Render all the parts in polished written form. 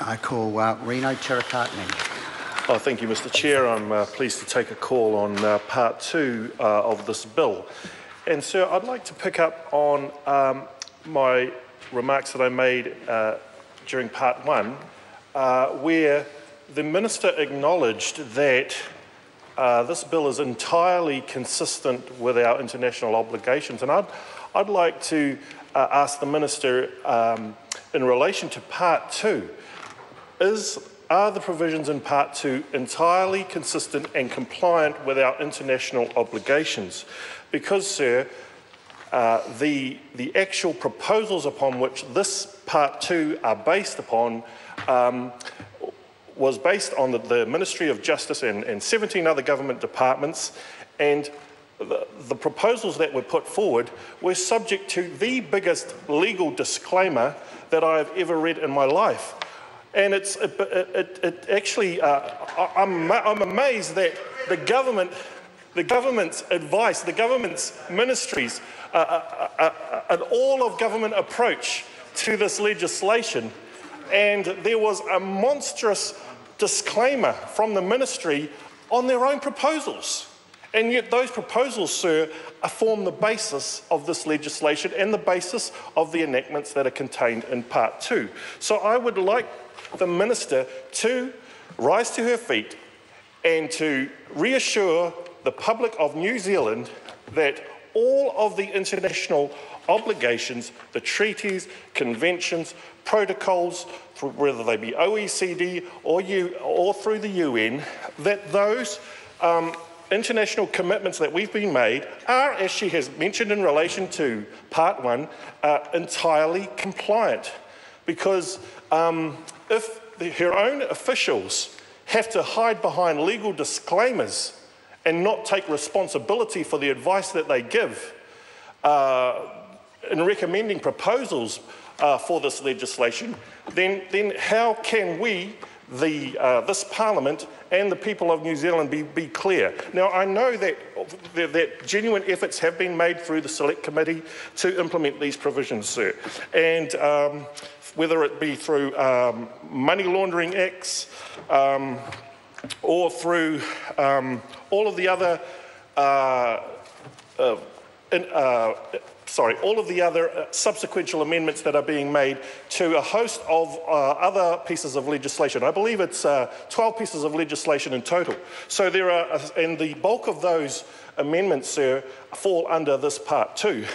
I call Reno Tirikatne. Oh, thank you, Mr. Chair. I'm pleased to take a call on part 2 of this bill. And, sir, I'd like to pick up on my remarks that I made during part 1, where the Minister acknowledged that this bill is entirely consistent with our international obligations. And I'd like to ask the Minister, in relation to part 2, are the provisions in part 2 entirely consistent and compliant with our international obligations? Because, sir, the actual proposals upon which this part 2 are based upon was based on the Ministry of Justice and 17 other government departments, and the proposals that were put forward were subject to the biggest legal disclaimer that I have ever read in my life. And it actually, I'm amazed that the government's advice, the government's ministries, an all-of-government approach to this legislation, and there was a monstrous disclaimer from the ministry on their own proposals. And yet those proposals, sir, form the basis of this legislation and the basis of the enactments that are contained in part 2. So I would like the Minister to rise to her feet and to reassure the public of New Zealand that all of the international obligations, the treaties, conventions, protocols, whether they be OECD or through the UN, that those international commitments that we've been made are, as she has mentioned in relation to part 1, entirely compliant. Because if her own officials have to hide behind legal disclaimers and not take responsibility for the advice that they give in recommending proposals for this legislation, then how can we, this Parliament and the people of New Zealand be clear? Now, I know that genuine efforts have been made through the Select Committee to implement these provisions, sir. And whether it be through money laundering acts or through all of the other all of the other subsequential amendments that are being made to a host of other pieces of legislation. I believe it's 12 pieces of legislation in total. So there are, and the bulk of those amendments, sir, fall under this part 2.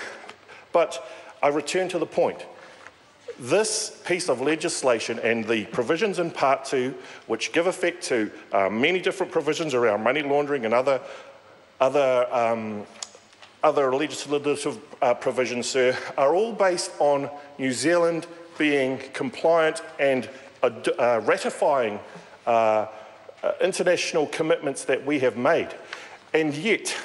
But I return to the point. This piece of legislation and the provisions in part 2, which give effect to many different provisions around money laundering and other legislative provisions, sir, are all based on New Zealand being compliant and ratifying international commitments that we have made. And yet,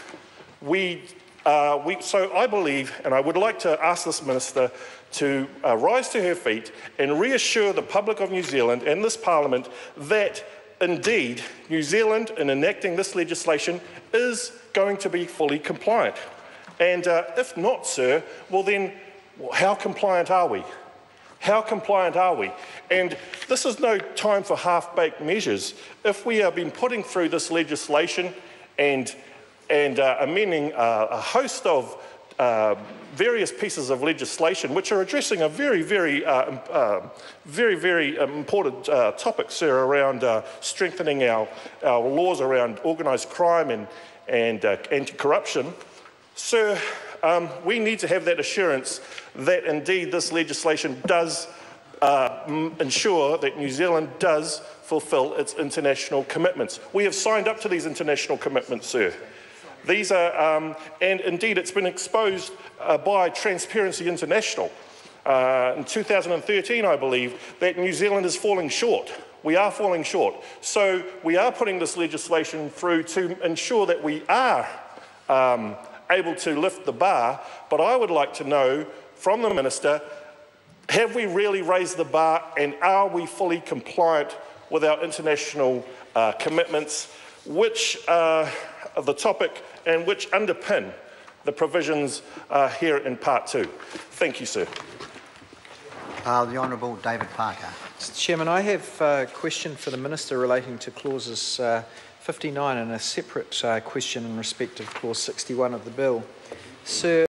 so I believe, and I would like to ask this Minister to rise to her feet and reassure the public of New Zealand and this Parliament that indeed New Zealand, in enacting this legislation, is going to be fully compliant. And if not, sir, well then, how compliant are we? How compliant are we? And this is no time for half-baked measures. If we have been putting through this legislation and amending a host of various pieces of legislation which are addressing a very, very important topic, sir, around strengthening our laws around organised crime and anti-corruption, sir, we need to have that assurance that indeed this legislation does ensure that New Zealand does fulfil its international commitments. We have signed up to these international commitments, sir. These are, and indeed it's been exposed by Transparency International in 2013, I believe, that New Zealand is falling short. We are falling short. So we are putting this legislation through to ensure that we are able to lift the bar, but I would like to know from the Minister, have we really raised the bar and are we fully compliant with our international commitments, which are the topic and which underpin the provisions here in part 2. Thank you, sir. The Honourable David Parker. Mr. Chairman, I have a question for the Minister relating to clauses 59 and a separate question in respect of clause 61 of the bill. Sir,